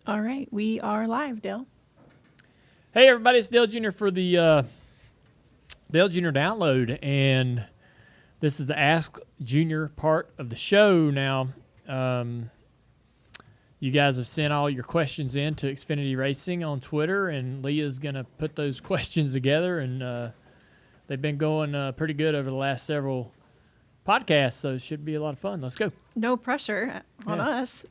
All right, we are live, Dale. Hey, everybody, it's Dale Jr. for the Dale Jr. download, and this is the Ask Junior part of the show now. You guys have sent all your questions in to Xfinity Racing on Twitter, and Leah's going to put those questions together, and they've been going pretty good over the last several podcasts, so it should be a lot of fun. Let's go. No pressure on us.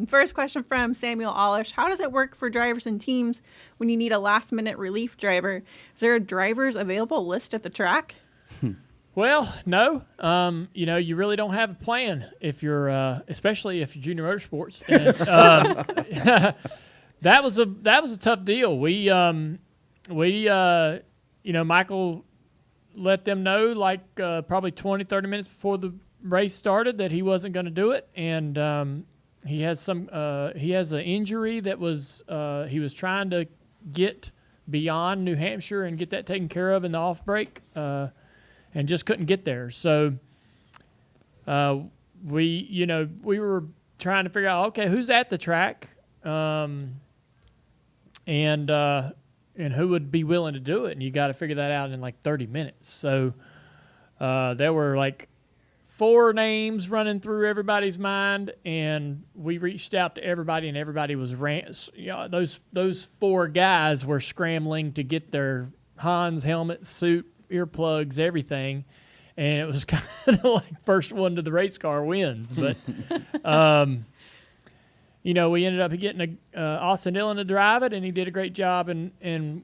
First question from Samuel Olish. How does it work for drivers and teams when you need a last-minute relief driver? Is there a drivers available list at the track? Well, no. You really don't have a plan if you're, especially if you're Junior Motorsports. And, that was a tough deal. We Michael let them know probably 20, 30 minutes before the race started that he wasn't going to do it, and he has an injury that was he was trying to get beyond New Hampshire and get that taken care of in the off break, and just couldn't get there. So we were trying to figure out, okay, who's at the track, and who would be willing to do it, and you got to figure that out in like 30 minutes. So there were like 4 names running through everybody's mind, and we reached out to everybody, and everybody was those 4 guys were scrambling to get their Hans helmet, suit, earplugs, everything, and it was kind of like first one to the race car wins. But we ended up getting Austin Dillon to drive it, and he did a great job, and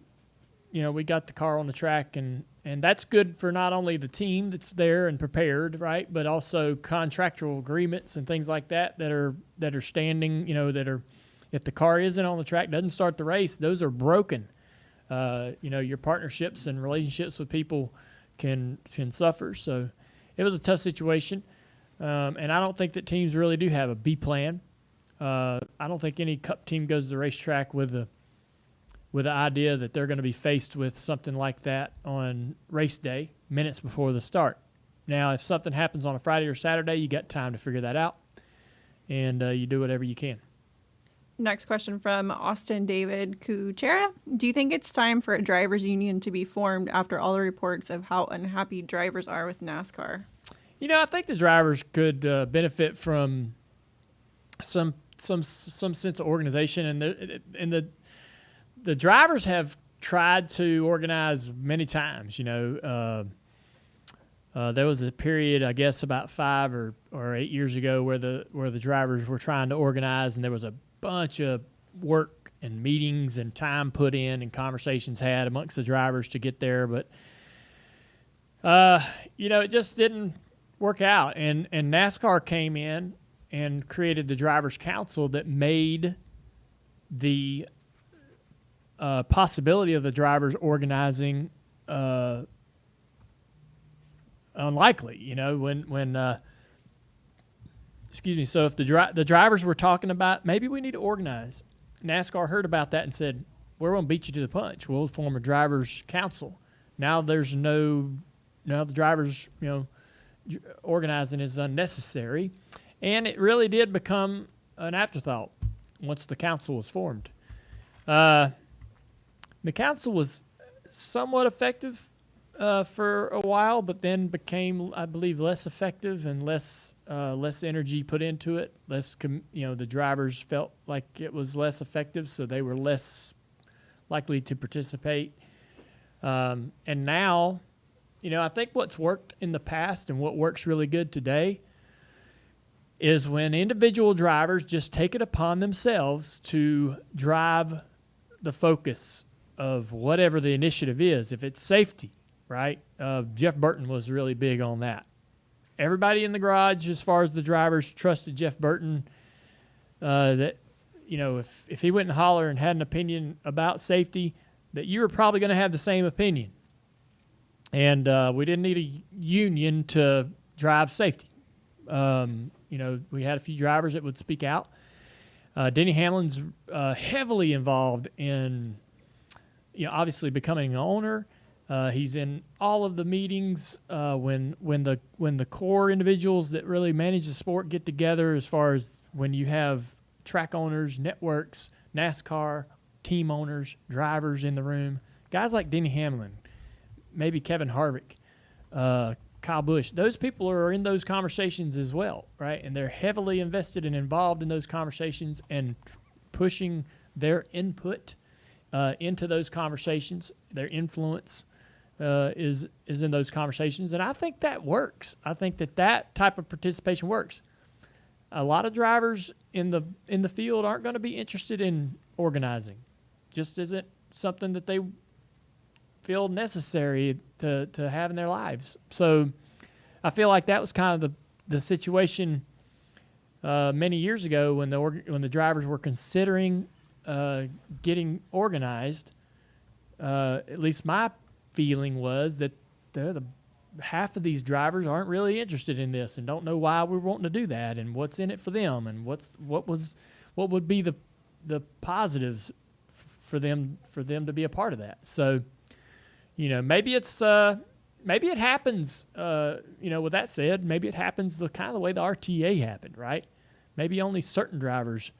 we got the car on the track, and that's good for not only the team that's there and prepared, right, but also contractual agreements and things like that are standing, that are, if the car isn't on the track, doesn't start the race, those are broken. Your partnerships and relationships with people can suffer. So it was a tough situation, and I don't think that teams really do have a B plan. I don't think any Cup team goes to the racetrack with the idea that they're going to be faced with something like that on race day, minutes before the start. Now, if something happens on a Friday or Saturday, you got time to figure that out, and you do whatever you can. Next question from Austin David Kuchera. Do you think it's time for a drivers union to be formed after all the reports of how unhappy drivers are with NASCAR? I think the drivers could benefit from some sense of organization, and the drivers have tried to organize many times. There was a period, I guess, about 5 or 8 years ago where the drivers were trying to organize, and there was a bunch of work and meetings and time put in and conversations had amongst the drivers to get there, but it just didn't work out, and NASCAR came in and created the Drivers' Council that made the possibility of the drivers organizing unlikely. So if the drivers were talking about maybe we need to organize, NASCAR heard about that and said, we're going to beat you to the punch. We'll form a drivers' council. Now the drivers, organizing is unnecessary, and it really did become an afterthought once the council was formed. The council was somewhat effective for a while, but then became, I believe, less effective and less energy put into it. The drivers felt like it was less effective, so they were less likely to participate. And now, I think what's worked in the past and what works really good today is when individual drivers just take it upon themselves to drive the focus of whatever the initiative is. If it's safety, right? Jeff Burton was really big on that. Everybody in the garage, as far as the drivers, trusted Jeff Burton. That if he went and holler and had an opinion about safety, that you were probably going to have the same opinion. And we didn't need a union to drive safety. We had a few drivers that would speak out. Denny Hamlin's heavily involved in, obviously becoming an owner. He's in all of the meetings when the core individuals that really manage the sport get together, as far as when you have track owners, networks, NASCAR team owners, drivers in the room, guys like Denny Hamlin, maybe Kevin Harvick, Kyle Busch. Those people are in those conversations as well, right? And they're heavily invested and involved in those conversations and pushing their input into those conversations. Their influence is in those conversations, and I think that works. I think that type of participation works. A lot of drivers in the field aren't going to be interested in organizing. Just isn't something that they feel necessary to have in their lives. So I feel like that was kind of the situation many years ago when the drivers were considering getting organized. At least my feeling was that half of these drivers aren't really interested in this and don't know why we're wanting to do that and what's in it for them and what would be the positives for them to be a part of that. So, maybe it happens. With that said, maybe it happens the kind of the way the RTA happened, right? Maybe only certain drivers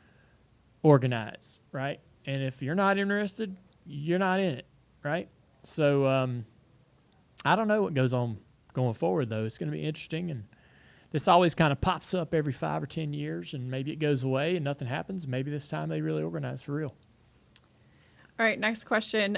organize, right? And if you're not interested, you're not in it, right? So I don't know what goes on going forward, though. It's going to be interesting, and this always kind of pops up every 5 or 10 years, and maybe it goes away and nothing happens. Maybe this time they really organize for real. All right, next question.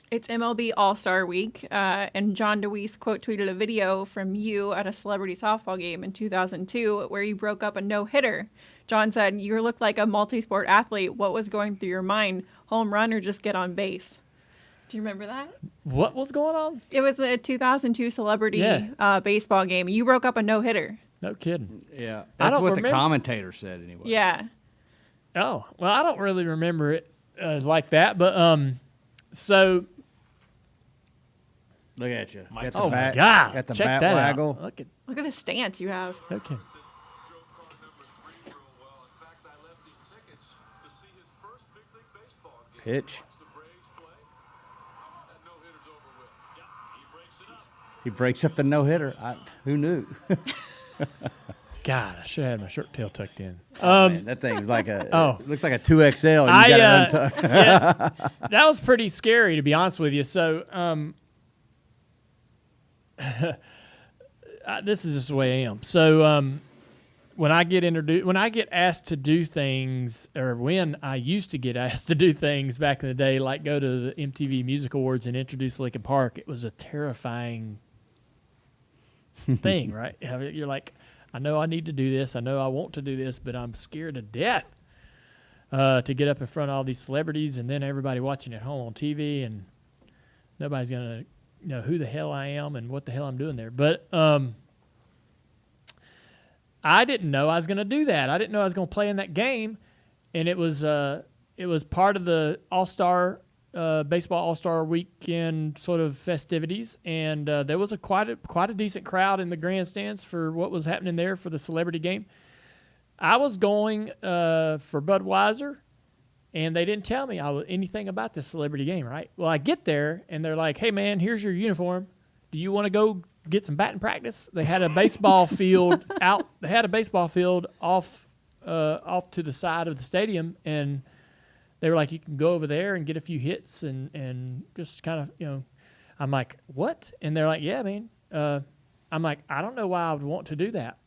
It's MLB All-Star Week, and John DeWeese quote tweeted a video from you at a celebrity softball game in 2002 where you broke up a no-hitter. John said, "You look like a multi-sport athlete. What was going through your mind? Home run or just get on base?" Do you remember that? What was going on? It was the 2002 celebrity baseball game. You broke up a no-hitter. No kidding. Yeah, that's what the commentator said anyway. Yeah. Oh, well, I don't really remember it like that, but so look at you. My God! Got the Check bat that waggle. out. Look at the stance you have. Okay. Pitch. He breaks up the no-hitter. Who knew? God, I should have had my shirt tail tucked in. Man, that thing was like it looks like a 2XL. And you got it untucked. Yeah, that was pretty scary, to be honest with you. So, this is just the way I am. So, when I get asked to do things, or when I used to get asked to do things back in the day, like go to the MTV Music Awards and introduce Linkin Park, it was a terrifying thing, right? You're like, I know I need to do this. I know I want to do this, but I'm scared to death to get up in front of all these celebrities and then everybody watching at home on TV, and nobody's going to know who the hell I am and what the hell I'm doing there. But I didn't know I was going to do that. I didn't know I was going to play in that game, and it was part of the baseball All-Star Weekend sort of festivities, and there was quite a decent crowd in the grandstands for what was happening there for the celebrity game. I was going for Budweiser, and they didn't tell me anything about this celebrity game, right? Well, I get there, and they're like, "Hey, man, here's your uniform. Do you want to go get some batting practice?" They had a baseball field out. They had a baseball field off to the side of the stadium, and they were like, "You can go over there and get a few hits and just kind of, I'm like, "What?" And they're like, "Yeah, man." I'm like, "I don't know why I would want to do that.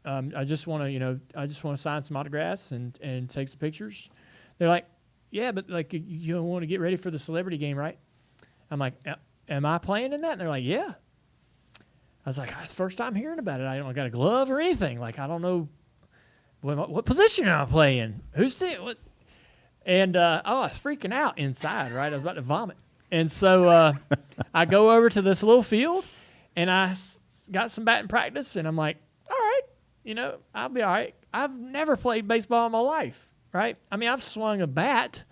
I just want to sign some autographs and take some pictures." They're like, "Yeah, but like you want to get ready for the celebrity game, right?" I'm like, "Am I playing in that?" And they're like, "Yeah." I was like, "It's the first time hearing about it. I don't got a glove or anything. Like, I don't know what position am I playing. Who's the what?" And I was freaking out inside, right? I was about to vomit. And so I go over to this little field, and I got some batting practice, and I'm like, all right, I'll be all right. I've never played baseball in my life, right? I mean, I've swung a bat,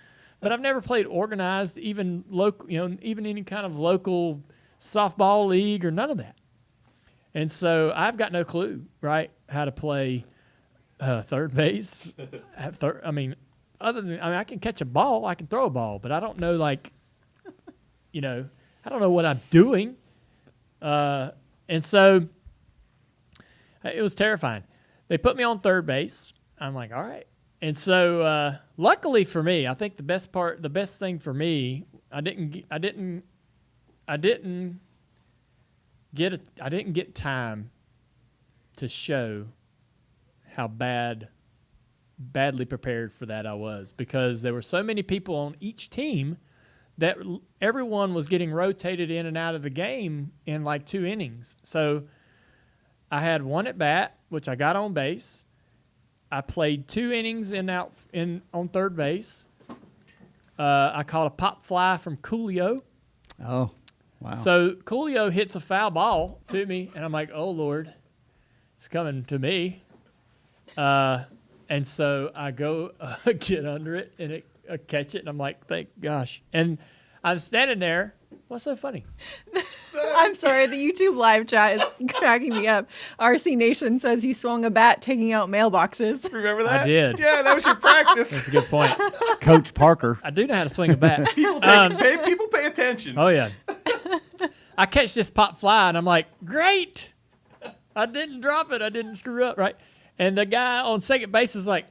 but I've never played organized, even local, even any kind of local softball league or none of that. And so I've got no clue, right, how to play third base. I can catch a ball, I can throw a ball, but I don't know, I don't know what I'm doing. And so it was terrifying. They put me on third base. I'm like, all right. And so, luckily for me, I think the best thing for me, I didn't get time to show how badly prepared for that I was, because there were so many people on each team that everyone was getting rotated in and out of the game in like 2 innings. So I had one at bat, which I got on base. I played 2 innings on third base. I caught a pop fly from Coolio. Oh, wow. So Coolio hits a foul ball to me, and I'm like, oh, Lord, it's coming to me. And so I go get under it, and I catch it, and I'm like, thank gosh. And I'm standing there. What's so funny? I'm sorry, the YouTube live chat is cracking me up. RC Nation says you swung a bat taking out mailboxes. Remember that? I did. Yeah, that was your practice. That's a good point. Coach Parker. I do know how to swing a bat. People pay attention. Oh, yeah. I catch this pop fly, and I'm like, great. I didn't drop it. I didn't screw up, right? And the guy on second base is like,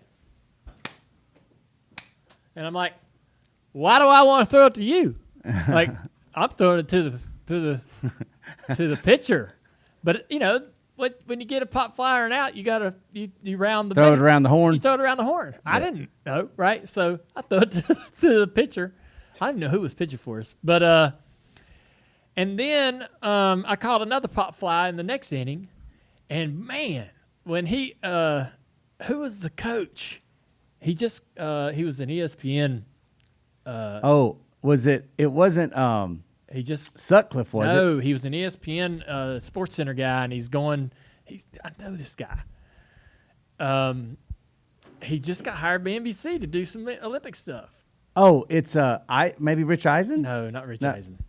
and I'm like, why do I want to throw it to you? Like, I'm throwing it to the pitcher. But, when you get a pop flyer and out, you got to you round the Throw it around the horn. You throw it around the horn. Yeah. I didn't know, right? So I threw it to the pitcher. I didn't know who was pitching for us. But and then I caught another pop fly in the next inning. And, man, when who was the coach? He just he was an ESPN. Was it? It wasn't. He just Sutcliffe, was it? No, he was an ESPN Sports Center guy, and I know this guy. He just got hired by NBC to do some Olympic stuff. Oh, it's maybe Rich Eisen? No, not Rich Eisen.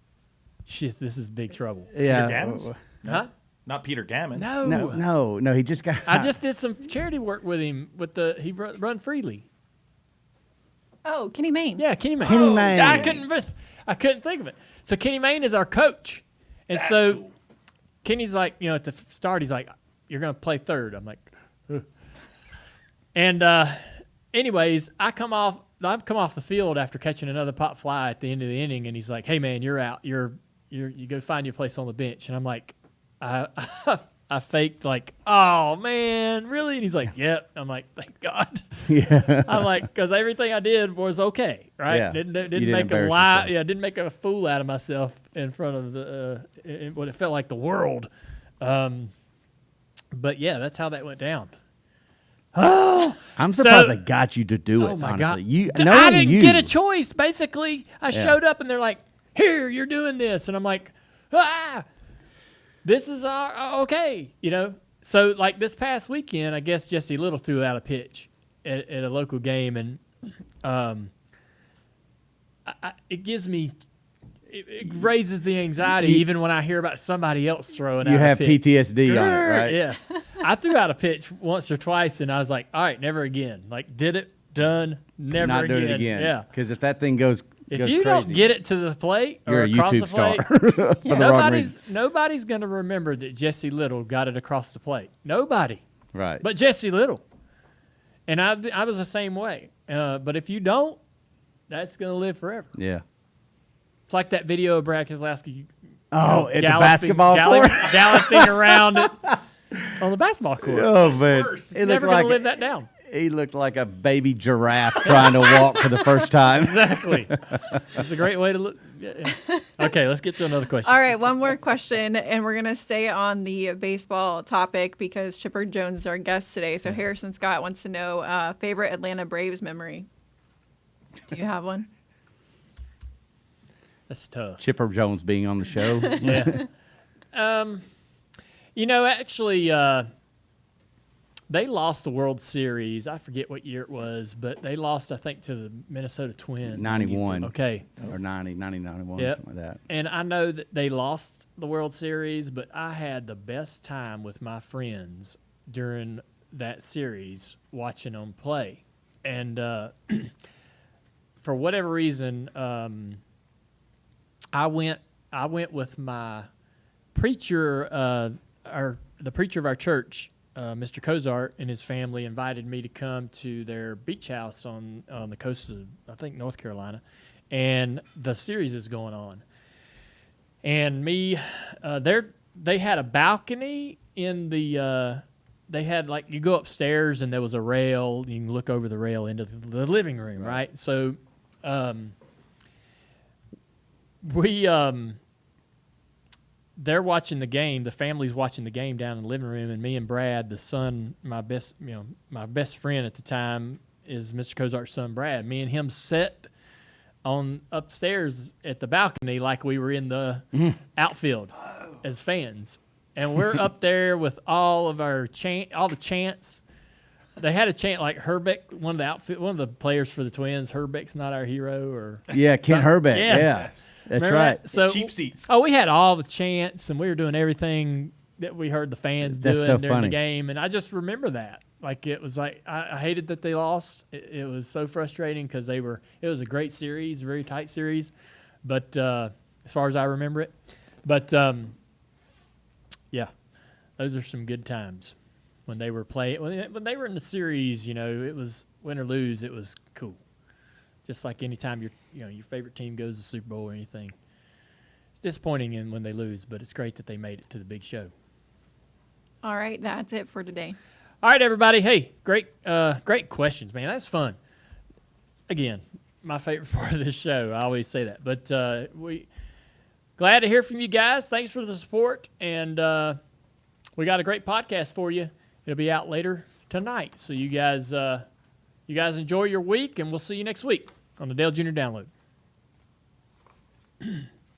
Shit, this is big trouble. Yeah. Peter Gammons? Huh? Not Peter Gammon. No. He just got. I just did some charity work with him he run freely. Oh, Kenny Mayne. Yeah, Kenny Mayne. Kenny Mayne. I couldn't think of it. So Kenny Mayne is our coach, and That's so cool. Kenny's like, at the start, he's like, "You're gonna play third." I'm like, ugh. And anyways, I come off the field after catching another pop fly at the end of the inning, and he's like, "Hey man, you're out. You go find your place on the bench." And I'm like, I faked like, "Oh man, really?" And he's like, "Yep." I'm like, "Thank God." Yeah. I'm like, because everything I did was okay, right? Yeah. Didn't You didn't make a embarrass lie. yourself. Yeah, didn't make a fool out of myself in front of what it felt like the world. But yeah, that's how that went down. Oh, I'm surprised I got you to do it. oh my honestly. God! I didn't get a choice. Basically, I showed up and they're like, "Here, you're doing this," and I'm like, "Ah, this is okay," So like this past weekend, I guess Jesse Little threw out a pitch at a local game, and it gives me. It raises the anxiety even when I hear about somebody else throwing out a pitch. You have PTSD on it, right? Yeah. I threw out a pitch once or twice, and I was like, all right, never again. Like, did it, done, never Not again. doing it again. Yeah. Because if that thing goes If goes you don't crazy, get it to the plate you're or a across YouTube the plate, star for the wrong reason. nobody's going to remember that Jesse Little got it across the plate. Nobody. Right. But Jesse Little. And I was the same way. But if you don't, that's going to live forever. Yeah. It's like that video of Brad Keselowski. Oh, at the basketball court? Galloping around it on the basketball court. Oh, man. He Never looked going like to live that down. He looked like a baby giraffe trying to walk for the first time. Exactly. It's a great way to look. Yeah. Okay, let's get to another question. All right, one more question, and we're going to stay on the baseball topic because Chipper Jones is our guest today. So Harrison Scott wants to know favorite Atlanta Braves memory. Do you have one? That's tough. Chipper Jones being on the show. Yeah. Actually, they lost the World Series. I forget what year it was, but they lost, I think, to the Minnesota Twins. 91. Okay. Or 90, 91, Yep. something like that. And I know that they lost the World Series, but I had the best time with my friends during that series watching them play. And for whatever reason, I went with my preacher, the preacher of our church Mr. Cozart and his family invited me to come to their beach house on the coast of, I think, North Carolina, and the series is going on. And me, they had a balcony in the. They had you go upstairs and there was a rail. You can look over the rail into the living room, right? So, they're watching the game. The family's watching the game down in the living room, and me and Brad, the son, my best friend at the time, is Mr. Cozart's son, Brad. Me and him sat on upstairs at the balcony like we were in the outfield as fans, and we're up there with all of our all the chants. They had a chant like Herbeck, one of the players for the Twins. Herbeck's not our hero, or Kent Herbeck. Yes. Yeah. That's Remember right. that? So, Cheap seats. Oh, we had all the chants, and we were doing everything that we heard the fans That's doing so during funny. the game. And I just remember that. It was I hated that they lost. It was so frustrating because it was a great series, a very tight series. But as far as I remember it. But, yeah, those are some good times when they were playing. When they were in the series, it was win or lose, it was cool. Just like anytime your favorite team goes to the Super Bowl or anything. It's disappointing when they lose, but it's great that they made it to the big show. All right, that's it for today. All right, everybody. Hey, great questions, man. That's fun. Again, my favorite part of this show. I always say that. But we glad to hear from you guys. Thanks for the support. And we got a great podcast for you. It'll be out later tonight. So you guys enjoy your week, and we'll see you next week on the Dale Jr. Download.